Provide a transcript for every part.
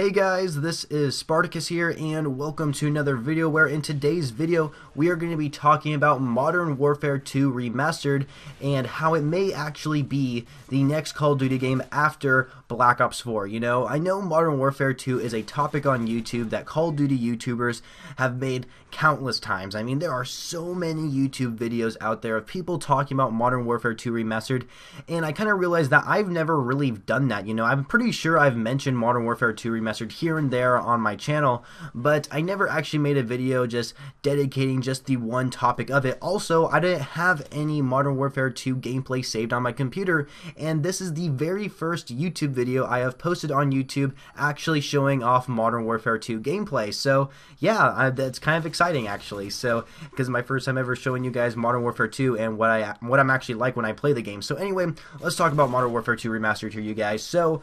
Hey guys, this is Spartacus here and welcome to another video where in today's video we are going to be talking about Modern Warfare 2 Remastered and how it may actually be the next Call of Duty game after Black Ops 4. You know, I know Modern Warfare 2 is a topic on YouTube that Call of Duty YouTubers have made countless times. I mean, there are so many YouTube videos out there of people talking about Modern Warfare 2 Remastered, and I kind of realized that I've never really done that. You know, I'm pretty sure I've mentioned Modern Warfare 2 Remastered here and there on my channel, but I never actually made a video just dedicating just the one topic of it. Also, I didn't have any Modern Warfare 2 gameplay saved on my computer, and this is the very first YouTube video I have posted on YouTube actually showing off Modern Warfare 2 gameplay. So yeah, that's kind of exciting actually. So because my first time ever showing you guys Modern Warfare 2 and what I'm actually like when I play the game. So anyway, let's talk about Modern Warfare 2 Remastered here, you guys. So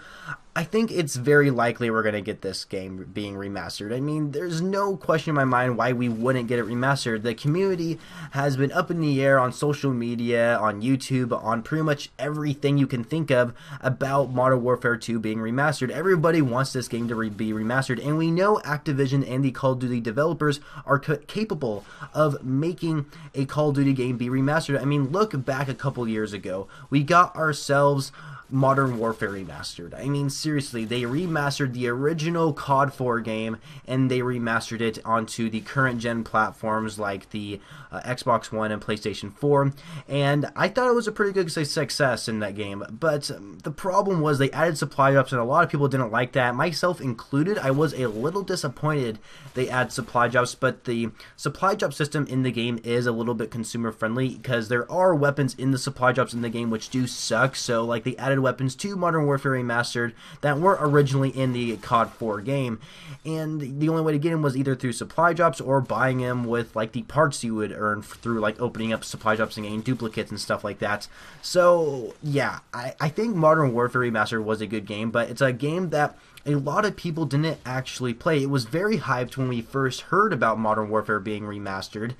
I think it's very likely we're going to get this game being remastered. I mean, there's no question in my mind why we wouldn't get it remastered. The community has been up in the air on social media, on YouTube, on pretty much everything you can think of about Modern Warfare 2 being remastered. Everybody wants this game to be remastered, and we know Activision and the Call of Duty developers are capable of making a Call of Duty game be remastered. I mean, look back a couple years ago. We got ourselves Modern Warfare Remastered. I mean, seriously, they remastered the original COD 4 game and they remastered it onto the current gen platforms like the Xbox One and PlayStation 4, and I thought it was a pretty good success in that game. But the problem was they added supply drops, and a lot of people didn't like that, myself included. I was a little disappointed they add supply drops, but the supply drop system in the game is a little bit consumer friendly because there are weapons in the supply drops in the game which do suck. So like they added weapons to Modern Warfare Remastered that weren't originally in the COD 4 game, and the only way to get them was either through supply drops or buying them with like the parts you would earn through like opening up supply drops and getting duplicates and stuff like that. So yeah, I think Modern Warfare Remastered was a good game, but it's a game that a lot of people didn't actually play. It was very hyped when we first heard about Modern Warfare being remastered,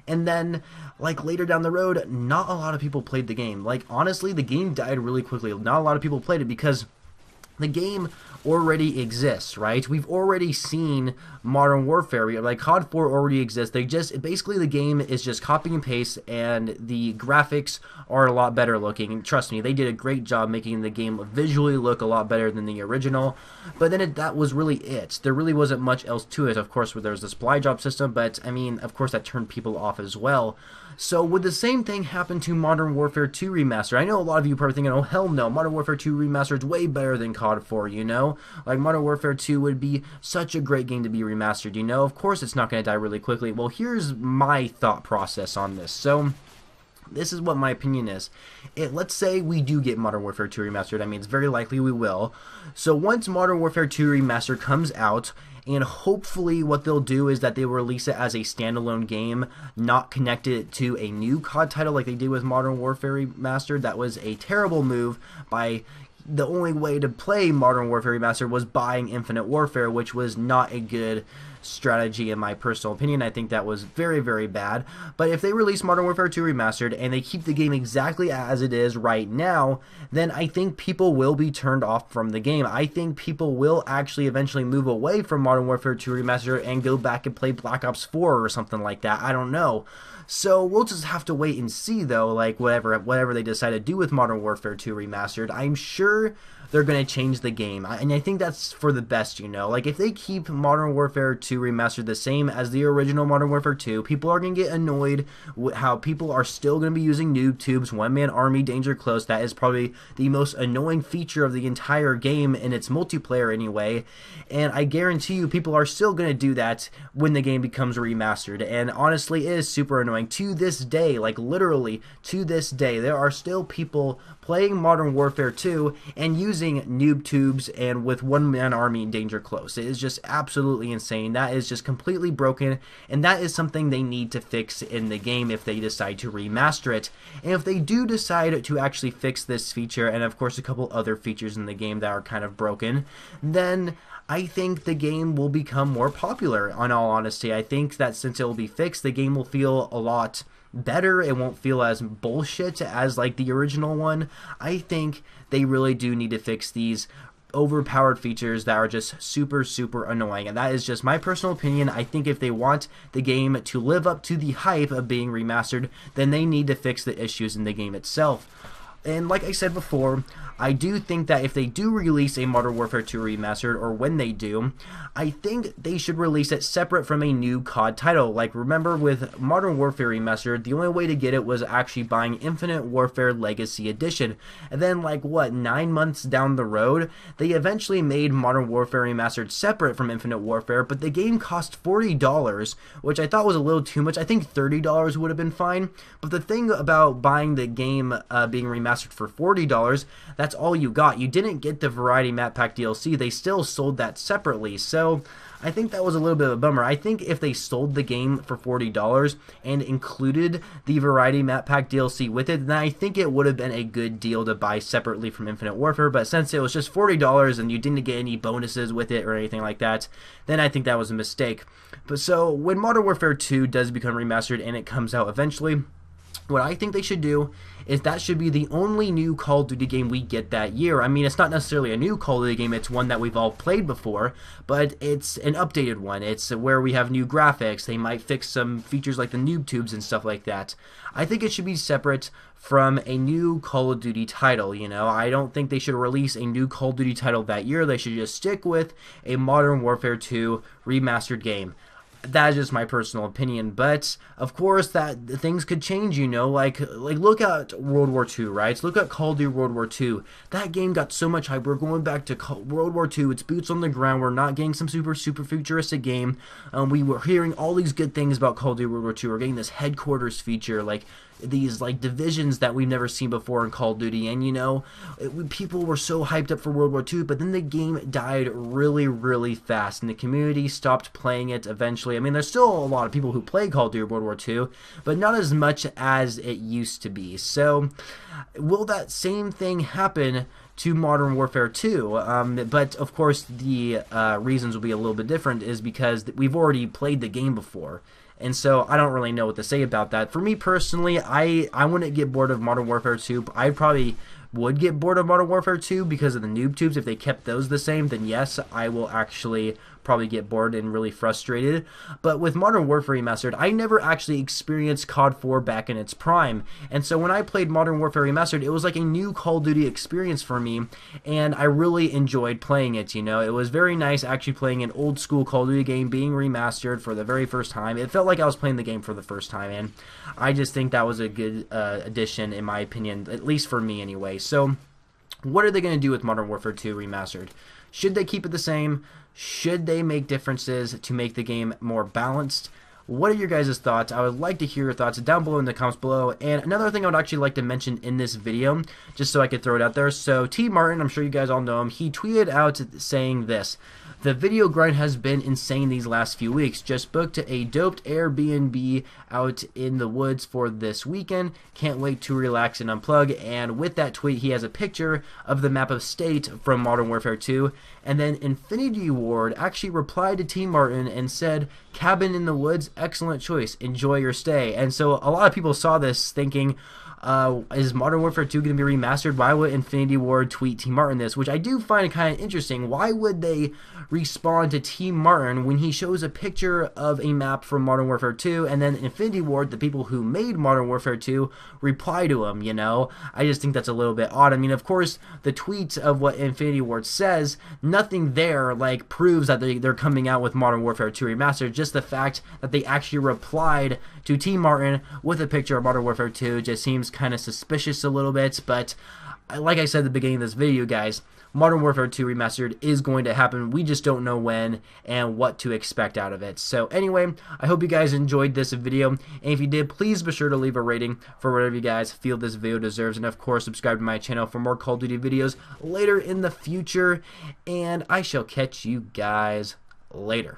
and then like later down the road, not a lot of people played the game. Like honestly, the game died really quickly. Not a lot of people played it because the game already exists, right? We've already seen Modern Warfare, like COD 4 already exists. Basically the game is just copy and paste, and the graphics are a lot better looking. And trust me, they did a great job making the game visually look a lot better than the original. But then that was really it. There really wasn't much else to it. Of course, there was the supply drop system, but I mean, of course, that turned people off as well. So would the same thing happen to Modern Warfare 2 Remastered? I know a lot of you are probably thinking, oh hell no, Modern Warfare 2 Remastered is way better than COD 4, you know? Like Modern Warfare 2 would be such a great game to be remastered, you know? Of course it's not going to die really quickly. Well, here's my thought process on this. So this is what my opinion is. Let's say we do get Modern Warfare 2 Remastered. I mean, it's very likely we will. So once Modern Warfare 2 Remastered comes out, and hopefully what they'll do is that they will release it as a standalone game, not connected to a new COD title like they did with Modern Warfare Remastered. That was a terrible move. The only way to play Modern Warfare Remastered was buying Infinite Warfare, which was not a good strategy in my personal opinion. I think that was very, very bad. But if they release Modern Warfare 2 Remastered and they keep the game exactly as it is right now, then I think people will be turned off from the game. I think people will actually eventually move away from Modern Warfare 2 Remastered and go back and play Black Ops 4 or something like that. I don't know. So we'll just have to wait and see though, like whatever they decide to do with Modern Warfare 2 Remastered. I'm sure they're going to change the game, and I think that's for the best, you know? Like, if they keep Modern Warfare 2 Remastered the same as the original Modern Warfare 2, people are going to get annoyed with how people are still going to be using noob tubes, one-man army, danger close. That is probably the most annoying feature of the entire game in its multiplayer anyway, and I guarantee you people are still going to do that when the game becomes remastered, and honestly, it is super annoying. To this day, like literally to this day, there are still people playing Modern Warfare 2 and using noob tubes and with one-man army and danger close. It is just absolutely insane. That is just completely broken, and that is something they need to fix in the game if they decide to remaster it. And if they do decide to actually fix this feature, and of course a couple other features in the game that are kind of broken, then I think the game will become more popular, in all honesty. I think that since it will be fixed, the game will feel a lot better. It won't feel as bullshit as like the original one. I think they really do need to fix these overpowered features that are just super annoying, and that is just my personal opinion. I think if they want the game to live up to the hype of being remastered, then they need to fix the issues in the game itself. And like I said before, I do think that if they do release a Modern Warfare 2 Remastered, or when they do, I think they should release it separate from a new COD title. Like, remember with Modern Warfare Remastered, the only way to get it was actually buying Infinite Warfare Legacy Edition. And then, like, what, 9 months down the road, they eventually made Modern Warfare Remastered separate from Infinite Warfare, but the game cost $40, which I thought was a little too much. I think $30 would have been fine. But the thing about buying the game being remastered for $40, that's all you got. You didn't get the Variety Map Pack DLC. They still sold that separately. So I think that was a little bit of a bummer. I think if they sold the game for $40 and included the Variety Map Pack DLC with it, then I think it would have been a good deal to buy separately from Infinite Warfare. But since it was just $40 and you didn't get any bonuses with it or anything like that, then I think that was a mistake. But so when Modern Warfare 2 does become remastered and it comes out eventually, what I think they should do is that should be the only new Call of Duty game we get that year. I mean, it's not necessarily a new Call of Duty game, it's one that we've all played before, but it's an updated one. It's where we have new graphics. They might fix some features like the noob tubes and stuff like that. I think it should be separate from a new Call of Duty title, you know. I don't think they should release a new Call of Duty title that year. They should just stick with a Modern Warfare 2 remastered game. That is just my personal opinion, but of course that things could change, you know, like look at World War II, right? Look at Call of Duty World War II. That game got so much hype. We're going back to World War II. It's boots on the ground. We're not getting some super futuristic game. We were hearing all these good things about Call of Duty World War II. We're getting this headquarters feature, like these like divisions that we've never seen before in Call of Duty, and you know, people were so hyped up for World War II, but then the game died really fast and the community stopped playing it eventually. I mean, there's still a lot of people who play Call of Duty World War II, but not as much as it used to be. So will that same thing happen to Modern Warfare 2? But of course the reasons will be a little bit different, is because we've already played the game before. And so I don't really know what to say about that. For me personally, I wouldn't get bored of Modern Warfare 2. I probably would get bored of Modern Warfare 2 because of the noob tubes. If they kept those the same, then yes, I will actually probably get bored and really frustrated. But with Modern Warfare Remastered, I never actually experienced COD 4 back in its prime. And so when I played Modern Warfare Remastered, it was like a new Call of Duty experience for me, and I really enjoyed playing it, you know. It was very nice actually playing an old school Call of Duty game being remastered for the very first time. It felt like I was playing the game for the first time, and I just think that was a good addition in my opinion, at least for me anyway. So what are they going to do with Modern Warfare 2 Remastered? Should they keep it the same? Should they make differences to make the game more balanced? What are your guys' thoughts? I would like to hear your thoughts down below in the comments below. And another thing I would actually like to mention in this video, just so I could throw it out there. So T. Martin, I'm sure you guys all know him, he tweeted out saying this: "The video grind has been insane these last few weeks. Just booked a doped Airbnb out in the woods for this weekend. Can't wait to relax and unplug." And with that tweet, he has a picture of the map of state from Modern Warfare 2. And then Infinity Ward actually replied to T. Martin and said, "Cabin in the woods, excellent choice. Enjoy your stay." And so a lot of people saw this thinking, is Modern Warfare 2 going to be remastered? Why would Infinity Ward tweet T. Martin this? Which I do find kind of interesting. Why would they respond to T. Martin when he shows a picture of a map from Modern Warfare 2, and then Infinity Ward, the people who made Modern Warfare 2, reply to him, you know? I just think that's a little bit odd. I mean, of course, the tweet of what Infinity Ward says, nothing there, like, proves that they're coming out with Modern Warfare 2 Remastered. Just the fact that they actually replied to T. Martin with a picture of Modern Warfare 2 just seems kind of suspicious a little bit. But like I said at the beginning of this video, guys, Modern Warfare 2 Remastered is going to happen. We just don't know when and what to expect out of it. So anyway, I hope you guys enjoyed this video, and if you did, please be sure to leave a rating for whatever you guys feel this video deserves, and of course subscribe to my channel for more Call of Duty videos later in the future, and I shall catch you guys later.